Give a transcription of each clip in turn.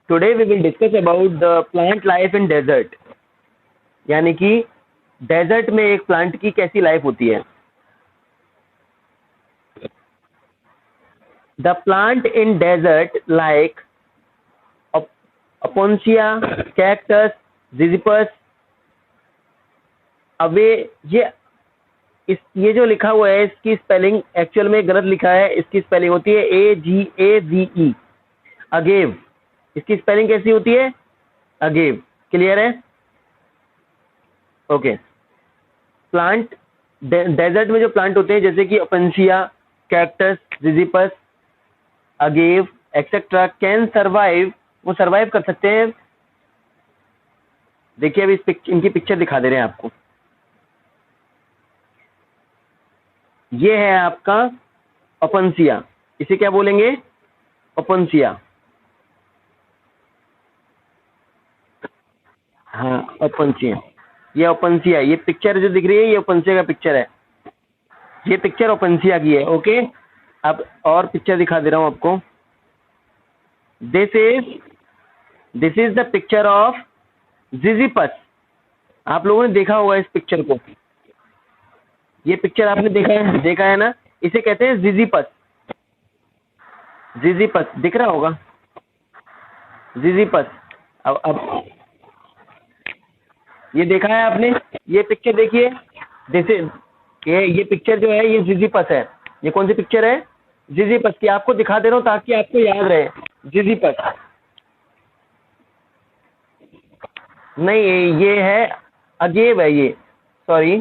Today we will discuss about the plant life in desert, यानी कि desert में एक प्लांट की कैसी लाइफ होती है। The plant in desert like opuntia, cactus, zizyphus, agave, ये जो लिखा हुआ है इसकी स्पेलिंग एक्चुअल में गलत लिखा है। इसकी स्पेलिंग होती है AGAVE, अगेव। इसकी स्पेलिंग कैसी होती है? अगेव। क्लियर है? ओके। प्लांट डेजर्ट में जो प्लांट होते हैं जैसे कि opuntia, cactus, zizyphus, agave etcetera can survive, वो सर्वाइव कर सकते हैं। देखिए अभी इनकी पिक्चर दिखा दे रहे हैं आपको। ये है आपका ओपेंसिया, इसे क्या बोलेंगे? ओपेंसिया। हाँ ओपेंसिया, ये ओपेंसिया, ये पिक्चर जो दिख रही है ये ओपेंसिया का पिक्चर है। ये पिक्चर ओपेंसिया की है। ओके, अब और पिक्चर दिखा दे रहा हूं आपको। This is the picture of zizyphus. आप लोगों ने देखा होगा इस पिक्चर को, ये पिक्चर आपने देखा है ना, इसे कहते हैं जिजिपस। जिजिपस दिख रहा होगा, जिजिपस। अब ये देखा है आपने, ये पिक्चर देखिए। जैसे ये पिक्चर जो है ये जिजिपस है। ये कौन सी पिक्चर है? जिजिपस की। आपको दिखा दे रहा हूं ताकि आपको याद रहे। जिजिपस नहीं, ये है अगेव है, ये सॉरी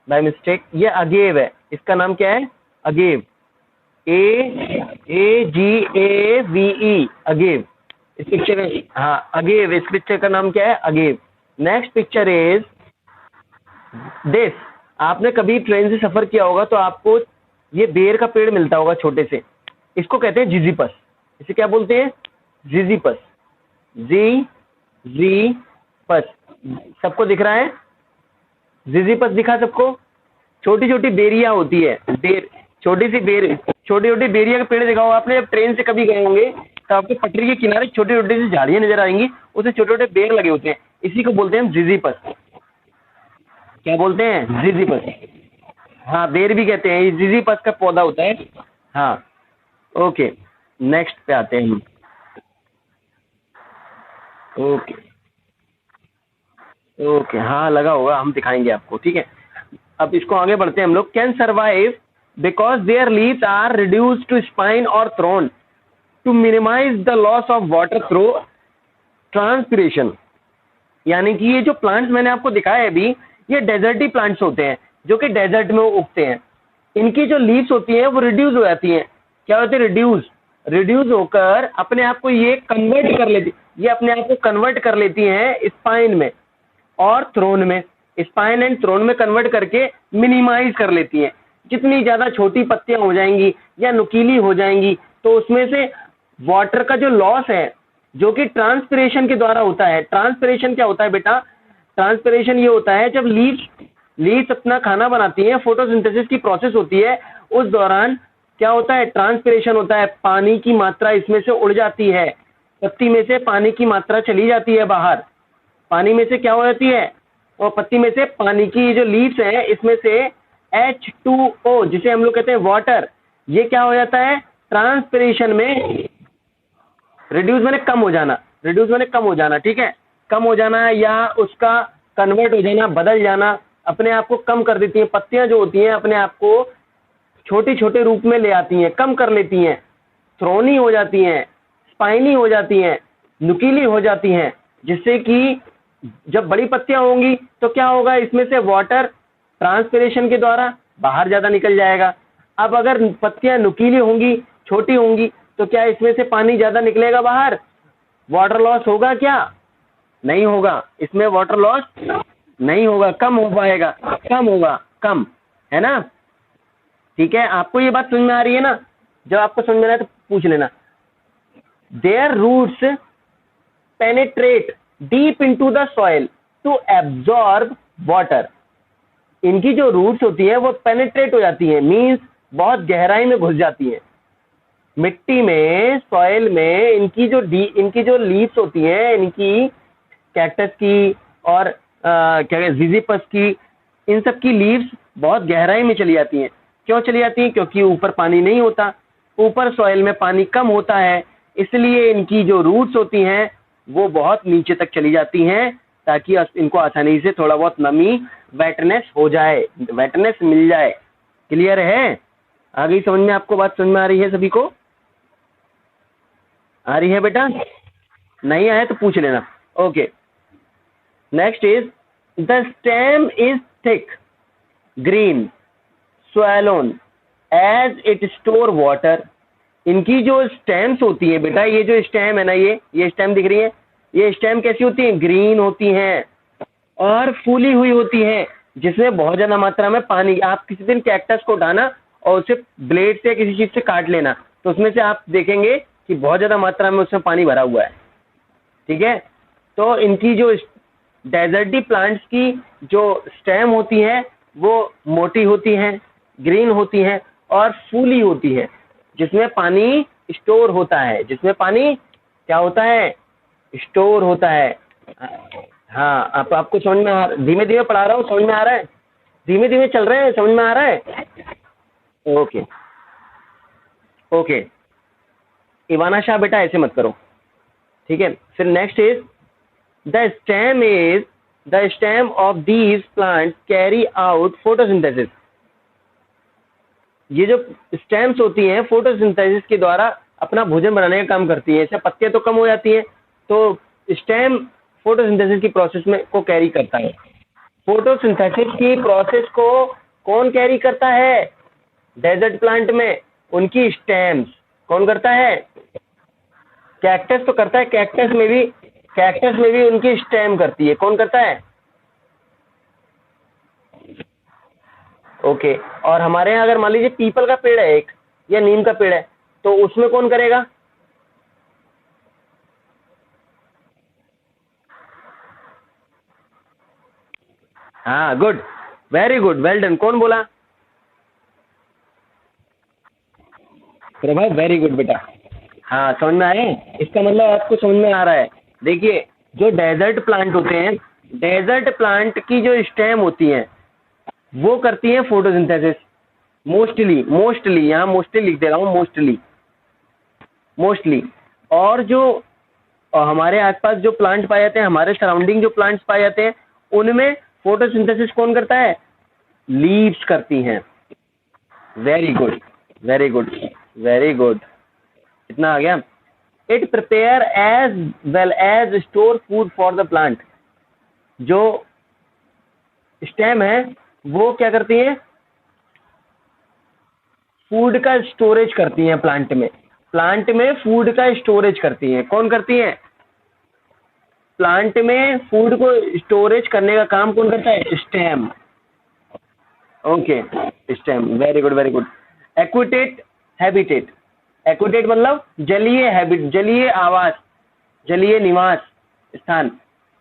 बाय मिस्टेक, ये अगेव है। इसका नाम क्या है? Agave, AGAVE, agave. इस पिक्चर, हाँ अगेव, इस पिक्चर का नाम क्या है? Agave. Next picture is this. आपने कभी ट्रेन से सफर किया होगा तो आपको ये बेर का पेड़ मिलता होगा छोटे से, इसको कहते हैं जिजिपस। इसे क्या बोलते हैं? जिजिपस। जिजिपस। सबको दिख रहा है? जिजिपस दिखा सबको? छोटी छोटी बेरिया होती है, छोटी छोटी बेरिया का पेड़ देखा होगा आपने जब ट्रेन से कभी गए होंगे, तो आपको पटरी के किनारे छोटी छोटी सी झाड़ियां नजर आएंगी, उससे छोटे छोटे बेर लगे होते हैं, इसी को बोलते हैं जिजिपस। क्या बोलते हैं? जिजिपस। हाँ बेर भी कहते हैं, ये जिजिपस का पौधा होता है। हाँ ओके, नेक्स्ट पे आते हैं हम। ओके ओके, हाँ लगा होगा, हम दिखाएंगे आपको, ठीक है। अब इसको आगे बढ़ते हैं हम लोग। Can survive because their leaves are reduced to spine और thorn to minimize the loss of water through transpiration. यानी कि ये जो प्लांट्स मैंने आपको दिखाए अभी, ये डेजर्टी प्लांट्स होते हैं जो कि डेजर्ट में उगते हैं। इनकी जो लीव्स होती हैं वो रिड्यूस हो जाती हैं। क्या होते हैं? रिड्यूस होकर अपने आप को ये कन्वर्ट कर लेती, ये अपने आप को कन्वर्ट कर लेती हैं स्पाइन में और थ्रोन में। स्पाइन एंड थ्रोन में कन्वर्ट करके मिनिमाइज कर लेती हैं। जितनी ज्यादा छोटी पत्तियां हो जाएंगी या नुकीली हो जाएंगी तो उसमें से वाटर का जो लॉस है, जो कि ट्रांसपिरेशन के द्वारा होता है। ट्रांसपिरेशन क्या होता है बेटा? ट्रांसपिरेशन ये होता है जब लीव्स अपना खाना बनाती हैं, फोटोसिंथेसिस की प्रोसेस होती है, उस दौरान क्या होता है? ट्रांसपिरेशन होता है। पानी की मात्रा इसमें से उड़ जाती है, पत्ती में से पानी की मात्रा चली जाती है बाहर। पानी में से क्या हो जाती है? और पत्ती में से पानी की जो लीव्स है इसमें से H2O, जिसे हम लोग कहते हैं वाटर, ये क्या हो जाता है? ट्रांसपिरेशन में रिड्यूस मैंने कम हो जाना, ठीक है। कम हो जाना या उसका कन्वर्ट हो जाना, बदल जाना, अपने आप को कम कर देती हैं। पत्तियां जो होती हैं अपने आप को छोटे छोटे रूप में ले आती हैं, कम कर लेती हैं, थ्रोनी हो जाती हैं, स्पाइनी हो जाती हैं, नुकीली हो जाती हैं, जिससे कि जब बड़ी पत्तियां होंगी तो क्या होगा? इसमें से वाटर ट्रांसपिरेशन के द्वारा बाहर ज्यादा निकल जाएगा। अब अगर पत्तियां नुकीली होंगी, छोटी होंगी, तो क्या इसमें से पानी ज्यादा निकलेगा बाहर? वाटर लॉस होगा क्या? नहीं होगा। इसमें वाटर लॉस नहीं होगा, कम हो पाएगा, कम होगा, कम, है ना? ठीक है, आपको ये बात समझ में आ रही है ना? जब आपको समझ में आए तो पूछ लेना। Their roots penetrate deep into the soil to absorb water. इनकी जो रूट्स होती है वो पेनिट्रेट हो जाती है, मींस बहुत गहराई में घुस जाती है। मिट्टी में, सॉइल में इनकी जो लीव्स होती हैं, इनकी कैक्टस की और क्या कहते जिजीपस की, इन सब की लीव्स बहुत गहराई में चली जाती हैं। क्यों चली जाती हैं? क्योंकि ऊपर पानी नहीं होता, ऊपर सॉइल में पानी कम होता है, इसलिए इनकी जो रूट्स होती हैं वो बहुत नीचे तक चली जाती हैं, ताकि इनको आसानी से थोड़ा बहुत नमी, वेटनेस हो जाए, वेटनेस मिल जाए। क्लियर है? आ गई समझ में? आपको बात समझ में आ रही है? सभी को आ रही है बेटा? नहीं आया तो पूछ लेना। Okay, next is the stem is thick, green, swollen as it store water. इनकी जो स्टेम्स होती है बेटा, ये जो स्टेम है ना, ये स्टेम दिख रही है, ये स्टेम कैसी होती है? ग्रीन होती हैं और फूली हुई होती हैं, जिसमें बहुत ज्यादा मात्रा में पानी। आप किसी दिन कैक्टस को उठाना और उसे ब्लेड से किसी चीज से काट लेना, तो उसमें से आप देखेंगे कि बहुत ज्यादा मात्रा में उसमें पानी भरा हुआ है। ठीक है? तो इनकी जो डेजर्टी प्लांट्स की जो स्टेम होती है वो मोटी होती हैं, ग्रीन होती हैं और फूली होती है, जिसमें पानी स्टोर होता है, जिसमें पानी क्या होता है? स्टोर होता है। हाँ, आपको समझ में धीमे धीमे पढ़ा रहा हूँ, समझ में आ रहा है? धीमे धीमे चल रहे हैं, समझ में आ रहा है? ओके ओके, इवाना शाह बेटा ऐसे मत करो, ठीक है? फिर next is the stem of these plant carry out photosynthesis. ये जो स्टेम्स होती हैं फोटोसिंथेसिस के द्वारा अपना भोजन बनाने का काम करती है। इससे पत्तियां तो कम हो जाती हैं, तो स्टेम फोटोसिंथेसिस की प्रोसेस में को कैरी करता है। फोटोसिंथेसिस की प्रोसेस को कौन कैरी करता है? डेजर्ट प्लांट में उनकी स्टेम्स। कौन करता है? कैक्टस तो करता है, कैक्टस में भी उनकी स्टेम करती है। कौन करता है? ओके, और हमारे यहाँ अगर मान लीजिए पीपल का पेड़ है एक, या नीम का पेड़ है, तो उसमें कौन करेगा? हाँ, good, very good, well done. कौन बोला? प्रभा, वेरी गुड बेटा। हाँ, समझ में आए? इसका मतलब आपको समझ में आ रहा है। देखिए, जो डेजर्ट प्लांट होते हैं, डेजर्ट प्लांट की जो स्टेम होती हैं वो करती हैं फोटोसिंथेसिस। मोस्टली यहाँ मोस्टली लिख दे रहा हूँ, मोस्टली। और जो हमारे आसपास जो प्लांट पाए जाते हैं, हमारे सराउंडिंग जो प्लांट्स पाए जाते हैं, उनमें फोटोसिंथेसिस कौन करता है? लीव्स करती हैं। Very good, very good, very good. इतना आ गया। It prepare as well as store food for the plant. जो स्टेम है वो क्या करती है? फूड का स्टोरेज करती हैं प्लांट में फूड का स्टोरेज करती हैं। कौन करती हैं? प्लांट में फूड को स्टोरेज करने का काम कौन करता है? Stem. Okay, stem, very good, very good. Aquatic habitat. Aquatic मतलब जलीय हैबिट, जलीय आवास, जलीय निवास स्थान।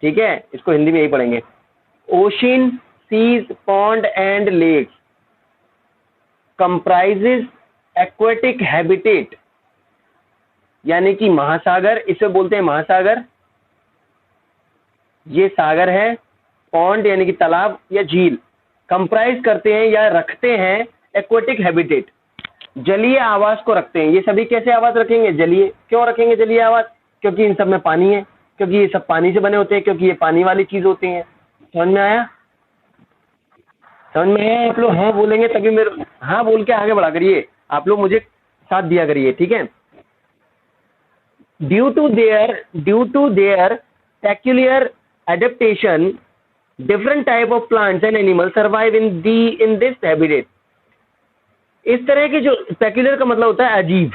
ठीक है, इसको हिंदी में यही पढ़ेंगे। Ocean, seas, pond and lakes comprises aquatic habitat. यानी कि महासागर, इसे बोलते हैं महासागर, ये सागर है। पॉन्ड यानी कि तालाब या झील कंप्राइज करते हैं या रखते हैं एक्वेटिक हैबिटेट, जलीय आवास को रखते हैं। ये सभी कैसे आवास रखेंगे? जलीय। क्यों रखेंगे जलीय आवास? क्योंकि इन सब में पानी है, क्योंकि ये सब पानी से बने होते हैं, क्योंकि ये पानी वाली चीज होती हैं। समझ में आया? समझ में आया? आप लोग हाँ बोलेंगे तभी मेरे, हाँ बोल के आगे बढ़ा करिए, आप लोग मुझे साथ दिया करिए, ठीक है? Due to their peculiar adaptation, different type of plants and animals survive in this habitat। इस तरह के जो पेक्यूलियर का मतलब होता है अजीब,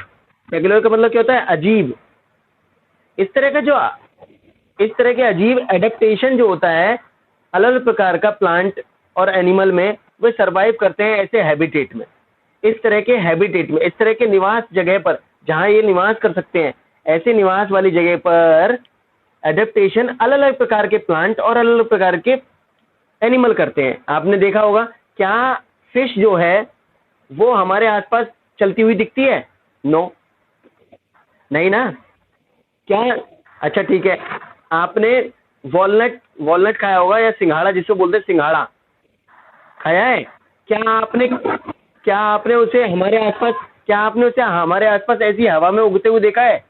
पेक्यूलियर का मतलब क्या होता है? अजीब। इस तरह के अजीब एडेप्टेशन जो होता है अलग अलग प्रकार का प्लांट और एनिमल में, वे सरवाइव करते हैं ऐसे हैबिटेट में, इस तरह के हैबिटेट में, इस तरह के निवास जगह पर जहां ये निवास कर सकते हैं, ऐसे निवास वाली जगह पर एडेप्टेशन अलग अलग प्रकार के प्लांट और अलग अलग प्रकार के एनिमल करते हैं। आपने देखा होगा, क्या फिश जो है वो हमारे आसपास चलती हुई दिखती है? नो। नहीं ना? क्या? अच्छा ठीक है, आपने वॉलनट वॉलनट खाया होगा, या सिंघाड़ा जिसको बोलते हैं, सिंघाड़ा खाया है? क्या आपने उसे हमारे आसपास ऐसी हवा में उगते हुए देखा है?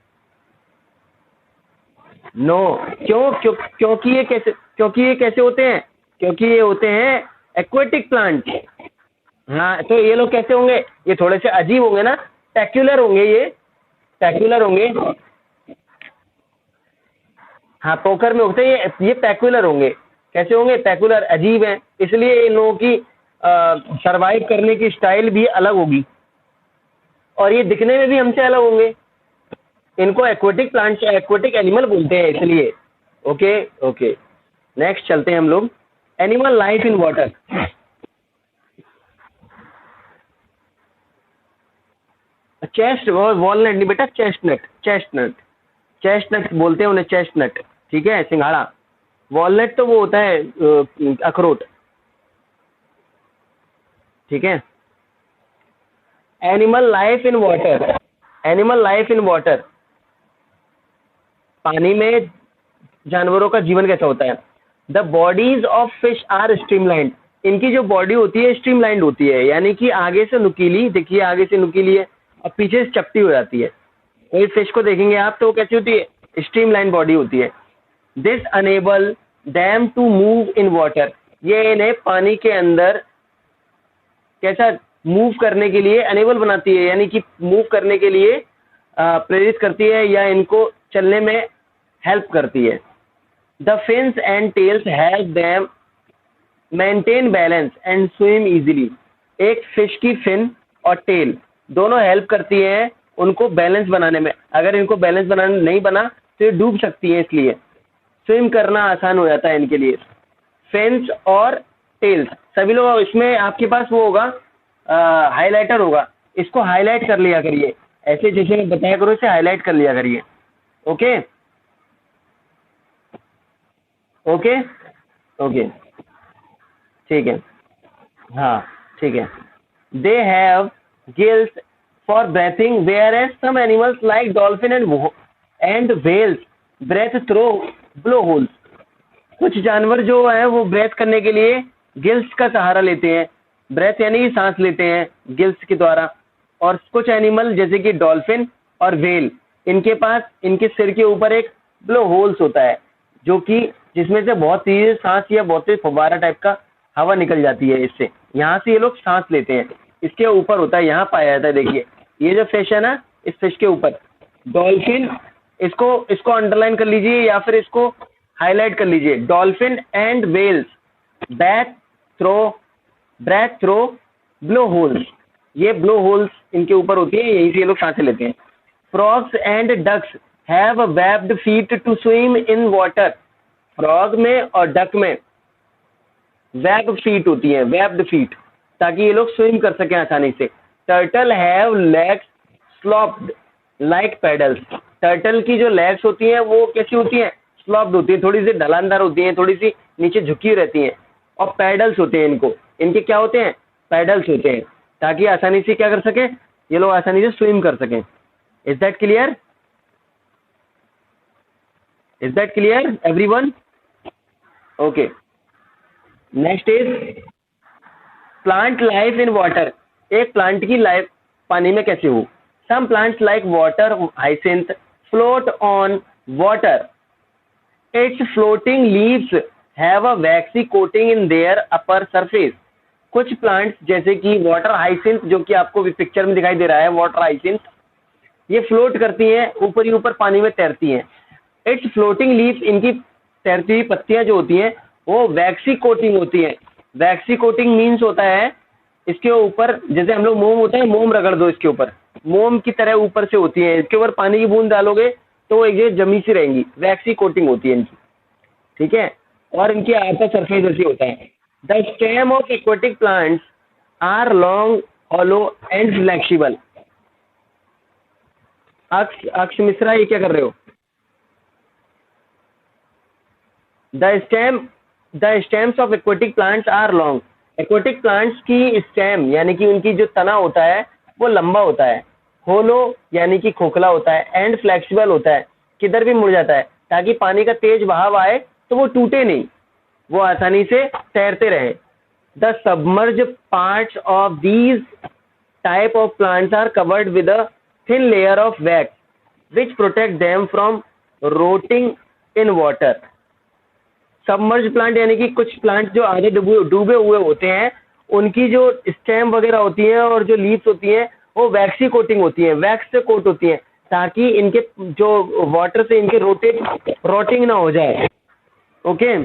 नो। क्योंकि ये कैसे होते हैं? क्योंकि ये होते हैं एक्वेटिक प्लांट। हाँ, तो ये लोग कैसे होंगे? ये थोड़े से अजीब होंगे ना, पैक्यूलर होंगे ये, पैक्यूलर होंगे। हाँ, पोखर में उगते हैं ये पैक्यूलर होंगे। कैसे होंगे? पैक्यूलर, अजीब है, इसलिए इन लोगों की सरवाइव करने की स्टाइल भी अलग होगी, और ये दिखने में भी हमसे अलग होंगे। इनको एक्वेटिक प्लांट्स, एक्वेटिक एनिमल बोलते हैं इसलिए। ओके ओके, नेक्स्ट चलते हैं हम लोग। Animal life in water. Chest, walnut नहीं बेटा, चेस्टनट, चेस्टनट, चेस्टनट बोलते हैं उन्हें, चेस्टनट। ठीक है, सिंघाड़ा। वॉलनट तो वो होता है अखरोट। ठीक है। Animal life in water. Animal life in water, पानी में जानवरों का जीवन कैसा होता है? The bodies of fish are streamlined. इनकी जो बॉडी होती है स्ट्रीमलाइंड होती है, यानी कि आगे से नुकीली, देखिए आगे से नुकीली है और पीछे से चपटी हो जाती है। कोई फिश को देखेंगे आप तो वो कैसी होती है? स्ट्रीमलाइन बॉडी होती है। This enable them to move in water. ये इन्हें पानी के अंदर कैसा मूव करने के लिए अनेबल बनाती है, यानी कि मूव करने के लिए प्रेरित करती है, या इनको चलने में हेल्प करती है। The fins and tails help them maintain balance and swim easily. एक फिश की फिन और टेल दोनों हेल्प करती हैं उनको बैलेंस बनाने में। अगर इनको बैलेंस बनाना नहीं बना तो ये डूब सकती है, इसलिए स्विम करना आसान हो जाता है इनके लिए। फिन्स और टेल्स, सभी लोग इसमें आपके पास वो होगा, हाइलाइटर होगा, इसको हाईलाइट कर लिया करिए, ऐसे जैसे मैं बताया करो इसे हाईलाइट कर लिया करिए। ओके ओके ओके, ठीक है, हाँ ठीक है। They have gills for breathing, whereas some animals like dolphin and whales breathe through blow holes. कुछ जानवर जो है वो ब्रेथ करने के लिए गिल्स का सहारा लेते हैं, ब्रेथ यानी कि सांस लेते हैं गिल्स के द्वारा। और कुछ एनिमल जैसे कि डॉल्फिन और व्हेल, इनके पास इनके सिर के ऊपर एक ब्लो होल्स होता है, जो कि जिसमें से बहुत तेज सांस या बहुत तेज फव्वारा टाइप का हवा निकल जाती है, इससे यहाँ से ये लोग सांस लेते हैं। इसके ऊपर होता है, यहाँ पाया जाता है। देखिए ये जो फिश है ना, इस फिश के ऊपर डॉल्फिन, इसको अंडरलाइन कर लीजिए या फिर इसको हाईलाइट कर लीजिए। Dolphin and whales breathe through blow holes. ये ब्लो होल्स इनके ऊपर होती है, यहीं से ये लोग सांसें लेते हैं। Frogs and ducks have webbed feet to swim in water. Frog में और डक में वेब फीट होती है, वेब्ड फीट, ताकि ये लोग स्विम कर सकें आसानी से। Turtle have legs slopped like paddles. Turtle की जो लेग्स होती हैं वो कैसी होती हैं? स्लॉप्ड होती है, थोड़ी सी ढलानदार होती हैं, थोड़ी सी नीचे झुकी रहती हैं, और पैडल्स होते हैं इनको। इनके क्या होते हैं? पैडल्स होते हैं, ताकि आसानी से क्या कर सके, ये लोग आसानी से स्विम कर सकें। Is that clear? Is that clear everyone? Okay, next is plant life in water. एक प्लांट की लाइफ पानी में कैसे हो? Some plants like water hyacinth float on water. Its floating leaves have a waxy coating in their upper surface. कुछ plants जैसे कि water hyacinth, जो कि आपको भी पिक्चर में दिखाई दे रहा है, वाटर हाइसिंथ, ये फ्लोट करती हैं, ऊपर ही ऊपर पानी में तैरती हैं। इट्स फ्लोटिंग लीव्स, इनकी तैरती हुई पत्तियां जो होती हैं वो वैक्सी कोटिंग होती हैं। वैक्सी कोटिंग मीन्स होता है इसके ऊपर, जैसे हम लोग मोम होता है, मोम रगड़ दो इसके ऊपर, मोम की तरह ऊपर से होती है, इसके ऊपर पानी की बूंद डालोगे तो वो एक जगह जमी सी रहेंगी। वैक्सी कोटिंग होती है इनकी, ठीक है। और इनकी आउटर सरफेस ऐसी होता है। The stem of aquatic plants are long hollow and flexible. Aksh Mishra, ये क्या कर रहे हो? The stems of aquatic plants are long. Aquatic plants की स्टेम यानी कि उनकी जो तना होता है वो लंबा होता है, होलो यानी कि खोखला होता है, एंड फ्लेक्सिबल होता है, किधर भी मुड़ जाता है, ताकि पानी का तेज बहाव आए तो वो टूटे नहीं, वो आसानी से तैरते रहे। The submerge parts of these type of plants are covered with a thin layer of wax which protect them from rotting in water. Submerge plant यानी कि कुछ प्लांट जो आधे डूबे हुए होते हैं, उनकी जो स्टेम वगैरह होती है और जो लीव्स होती हैं वो वैक्सी कोटिंग होती है, वैक्स से कोट होती है, ताकि इनके जो वाटर से इनके रोटिंग ना हो जाए। Okay,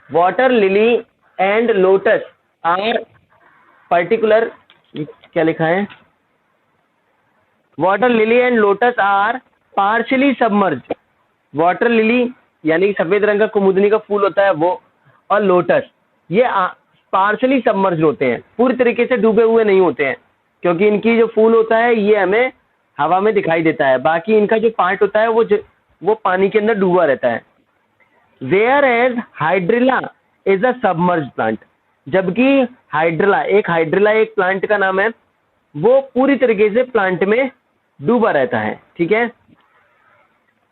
water lily and lotus are particular, क्या लिखा है, water lily and lotus are partially submerge. Water lily यानी कि सफेद रंग का कुमुदनी का फूल होता है वो, और लोटस ये पार्शली सबमर्ज होते हैं, पूरी तरीके से डूबे हुए नहीं होते हैं, क्योंकि इनकी जो फूल होता है ये हमें हवा में दिखाई देता है, बाकी इनका जो पार्ट होता है वो पानी के अंदर डूबा रहता है। Whereas hydrilla is a submerge plant, जबकि हाइड्रिला एक प्लांट का नाम है, वो पूरी तरीके से प्लांट में डूबा रहता है। ठीक है,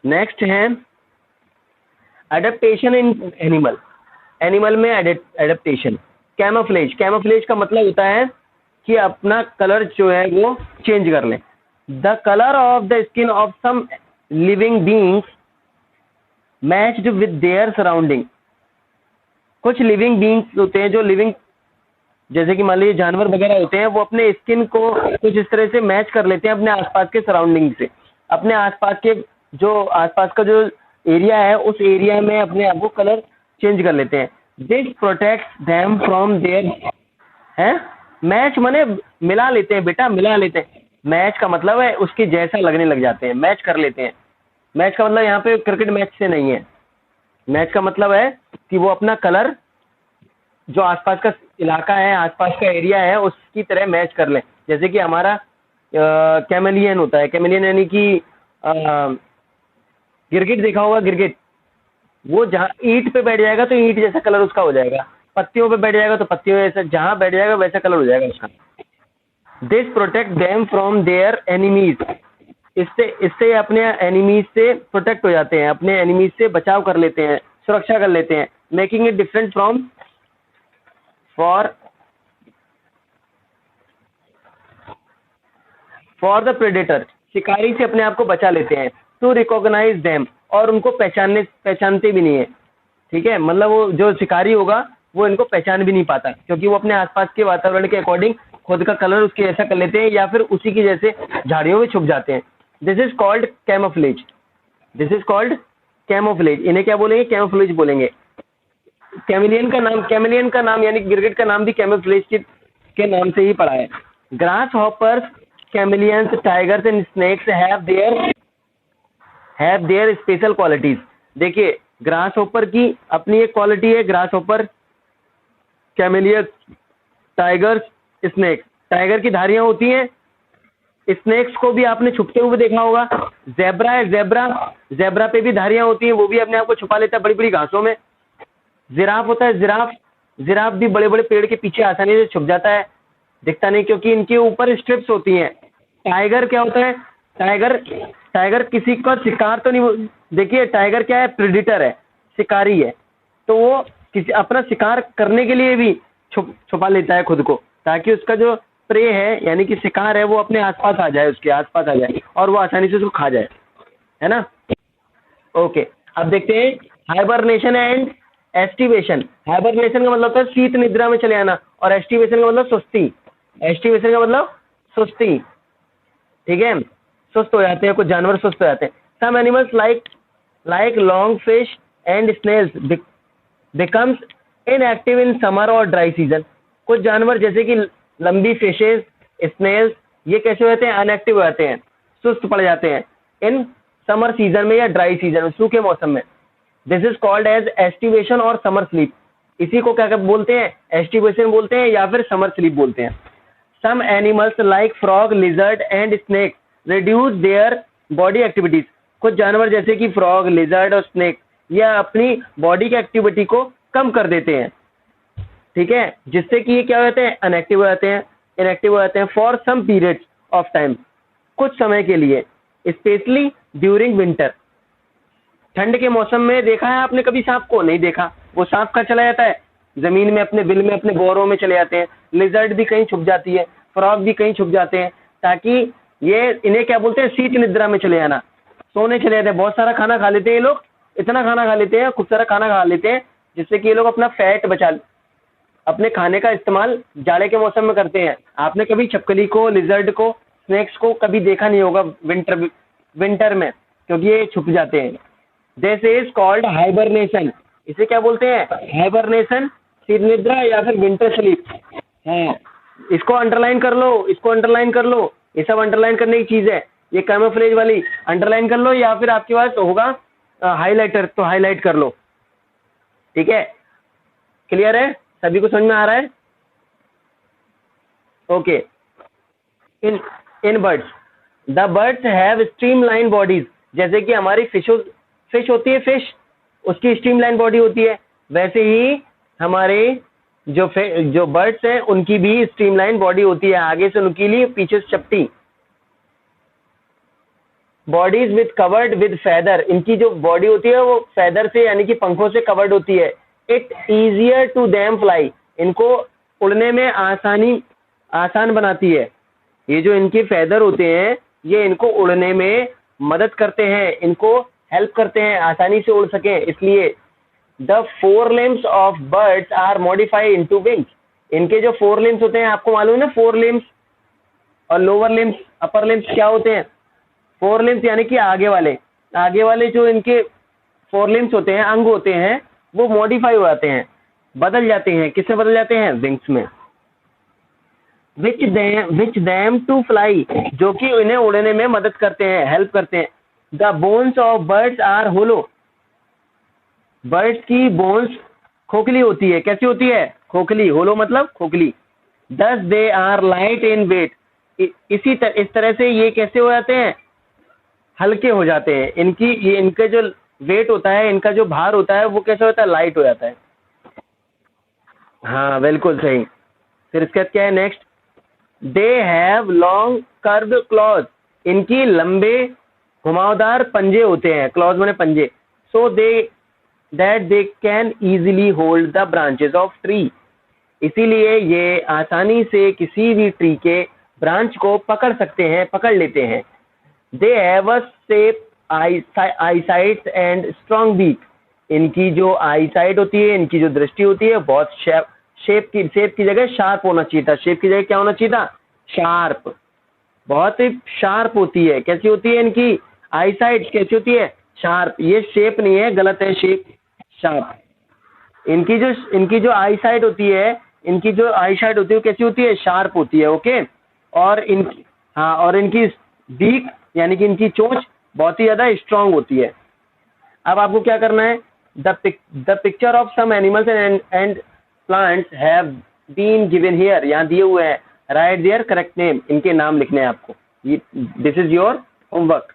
नेक्स्ट है एडेप्टेशन इन एनिमल। एनिमल में एडेप्टेशन। कैमोफ्लेज का मतलब होता है कि अपना कलर जो है वो चेंज कर ले। The colour of the skin of some living beings matched with their surrounding. कुछ लिविंग बींग्स होते हैं जो लिविंग, जैसे कि मान लीजिए जानवर वगैरह होते हैं, वो अपने स्किन को कुछ इस तरह से मैच कर लेते हैं अपने आसपास के सराउंडिंग से, अपने आसपास के जो आसपास का जो एरिया है उस एरिया में अपने आप को कलर चेंज कर लेते हैं। This protects them from their, है मैच माने मिला लेते हैं बेटा, मिला लेते हैं। मैच का मतलब है उसके जैसा लगने लग जाते हैं, मैच कर लेते हैं। मैच का मतलब यहाँ पे क्रिकेट मैच से नहीं है, मैच का मतलब है कि वो अपना कलर जो आसपास का इलाका है, आसपास का एरिया है, उसकी तरह मैच कर ले। जैसे कि हमारा कैमेलियन होता है, कैमेलियन यानी कि गिरगिट देखा होगा, गिरगिट वो जहाँ ईंट पे बैठ जाएगा तो ईंट जैसा कलर उसका हो जाएगा, पत्तियों पे बैठ जाएगा तो पत्तियों जैसा, जहाँ बैठ जाएगा वैसा कलर हो जाएगा उसका। This protect them from their enemies, इससे अपने एनिमीज से प्रोटेक्ट हो जाते हैं, अपने एनिमीज से बचाव कर लेते हैं, सुरक्षा कर लेते हैं। Making it different from for the predator, शिकारी से अपने आप को बचा लेते हैं। टू रिकॉग्नाइज देम, और उनको पहचानते भी नहीं है। ठीक है, मतलब वो जो शिकारी होगा वो इनको पहचान भी नहीं पाता, क्योंकि वो अपने आसपास के वातावरण के अकॉर्डिंग खुद का कलर उसके जैसा कर लेते हैं, या फिर उसी के जैसे झाड़ियों में छुप जाते हैं। This is called camouflage, this is called camouflage. इन्हें क्या बोलेंगे? कैमोफ्लेज बोलेंगे। कैमिलियन का नाम यानी गिरगिट का नाम भी कैमोफ्लेज के नाम से ही पड़ा है। Grasshoppers, chameleons, tigers and snakes have their special qualities. देखिए, ग्रास हॉपर की अपनी एक क्वालिटी है, grasshopper, chameleon, tigers, snakes. Tiger की धारियां होती हैं, स्नेक्स को भी आपने छुपते हुए देखा होगा। जेब्रा है, जेब्रा पे भी धारियां होती हैं, वो भी अपने आप को छुपा लेता है बड़ी बड़ी घासों में। जिराफ होता है, जिराफ भी बड़े बड़े पेड़ के पीछे आसानी से छुप जाता है, दिखता नहीं, क्योंकि इनके ऊपर स्ट्रिप्स होती हैं। टाइगर क्या होता है? टाइगर किसी का शिकार तो नहीं, देखिए टाइगर क्या है? प्रेडिटर है, शिकारी है, तो वो किसी अपना शिकार करने के लिए भी छुपा लेता है खुद को, ताकि उसका जो प्रे है यानी कि शिकार है वो अपने आसपास आ जाए, उसके आसपास आ जाए और वो आसानी से उसको खा जाए, है ना। ओके, अब देखते हैं हाइबरनेशन एंड एस्टिवेशन। हाइबरनेशन का मतलब होता है शीत निद्रा में चले आना, और एस्टिवेशन का मतलब सुस्ती। एस्टिवेशन का मतलब सुस्ती, ठीक है, सुस्त हो जाते हैं, कुछ जानवर सुस्त हो जाते हैं। Some animals like long fish and snails becomes inactive in summer और ड्राई सीजन। कुछ जानवर जैसे कि लंबी फिशेस, स्नेल्स, ये कैसे हो जाते हैं? अनएक्टिव हो जाते हैं, सुस्त पड़ जाते हैं इन समर सीजन में या ड्राई सीजन में, सूखे मौसम में। This is called as aestivation और समर स्लीप। इसी को क्या बोलते हैं? एस्टिवेशन बोलते हैं या फिर समर स्लीप बोलते हैं। Some animals like frog, lizard and snake reduce their body activities. कुछ जानवर जैसे कि फ्रॉग, लिजर्ड और स्नेक, ये अपनी बॉडी की एक्टिविटी को कम कर देते हैं, ठीक है, जिससे कि ये क्या हो जाते हैं? अनएक्टिव हो जाते हैं, इनएक्टिव हो जाते हैं for some periods, of time, कुछ समय के लिए, स्पेशली ड्यूरिंग विंटर। ठंड के मौसम में देखा है आपने कभी सांप को? नहीं देखा। वो सांप कहाँ चला जाता है? जमीन में, अपने बिल में, अपने बोरों में चले जाते हैं। लिजर्ड भी कहीं छुप जाती है, फ्रॉग भी कहीं छुप जाते हैं, ताकि ये, इन्हें क्या बोलते हैं, शीत निद्रा में चले जाना, सोने चले जाते हैं। बहुत सारा खाना खा लेते हैं ये लोग, इतना खाना खा लेते हैं, खूब सारा खाना खा लेते हैं, जिससे कि ये लोग अपना फैट बचा, अपने खाने का इस्तेमाल जाड़े के मौसम में करते हैं। आपने कभी छिपकली को, लिजर्ड को, स्नेक्स को कभी देखा नहीं होगा विंटर में, क्योंकि ये छुप जाते हैं। This is called hibernation. इसे क्या बोलते हैं? हाइबरनेशन, शीत निद्रा या फिर विंटर स्लीप है। इसको अंडरलाइन कर लो, इसको अंडरलाइन कर लो, ये सब अंडरलाइन करने की चीज है। ये कैमोफ्लेज वाली अंडरलाइन कर लो, या फिर आपके पास होगा हाईलाइटर तो हाईलाइट कर लो। ठीक है, क्लियर है? सभी को समझ में आ रहा है? Okay. In birds, the birds have streamline bodies. जैसे कि हमारी फिश होती है, फिश, उसकी स्ट्रीमलाइन बॉडी होती है, वैसे ही हमारे जो बर्ड्स हैं उनकी भी स्ट्रीमलाइन बॉडी होती है, आगे से नुकीली, पीछे से चपटी। Bodies with covered with feather, इनकी जो बॉडी होती है वो फेदर से यानी कि पंखों से कवर्ड होती है। It easier to them fly, इनको उड़ने में आसान बनाती है। ये जो इनके फेदर होते हैं ये इनको उड़ने में मदद करते हैं, इनको हेल्प करते हैं आसानी से उड़ सके, इसलिए the fore limbs of birds are modified into wings. इनके जो फोर लिम्स होते हैं, आपको मालूम है ना, फोर लिम्स और लोअर लिम्स, अपर लिम्स क्या होते हैं? फोर लिम्स यानी कि आगे वाले जो इनके फोर लिम्स होते हैं, अंग होते हैं, वो मॉडिफाई हो जाते हैं, बदल जाते हैं। किससे बदल जाते हैं? विंग्स में। विच देम टू फ्लाई, जो कि इन्हें उड़ने में मदद करते हैं, हेल्प करते हैं। The bones of birds are hollow, birds की बोन्स खोखली होती है। कैसी होती है? खोखली। होलो मतलब खोखली। Thus they are light in weight, इस तरह से ये कैसे हो जाते हैं? हल्के हो जाते हैं। इनके जो वेट होता है, इनका जो भार होता है, वो कैसे होता है? लाइट हो जाता है। हाँ, बिल्कुल सही। फिर इसके बाद क्या है next? They have long curve clause, इनकी लंबे घुमावदार पंजे होते हैं। क्लॉज माने पंजे। So that they can easily hold the branches of tree, इसीलिए ये आसानी से किसी भी ट्री के ब्रांच को पकड़ सकते हैं, पकड़ लेते हैं। They have a sharp eyesight and strong beak, इनकी जो आईसाइट होती है, इनकी जो दृष्टि होती है, बहुत शेप की जगह शार्प होना चाहिए था। शेप की जगह क्या होना चाहिए था? शार्प। बहुत ही शार्प होती है। कैसी होती है इनकी आईसाइट? कैसी होती है? शार्प। ये शेप नहीं है, गलत है, शेप शार्प। इनकी जो आईसाइट होती है, वो कैसी होती है? शार्प होती है। ओके। और इनकी बीक यानी कि इनकी चोंच बहुत ही ज्यादा स्ट्रांग होती है। अब आपको क्या करना है? The picture of some animals and plants have been given here, यहाँ दिए हुए हैं। राइट देयर करेक्ट नेम, इनके नाम लिखने हैं आपको। This is your homework.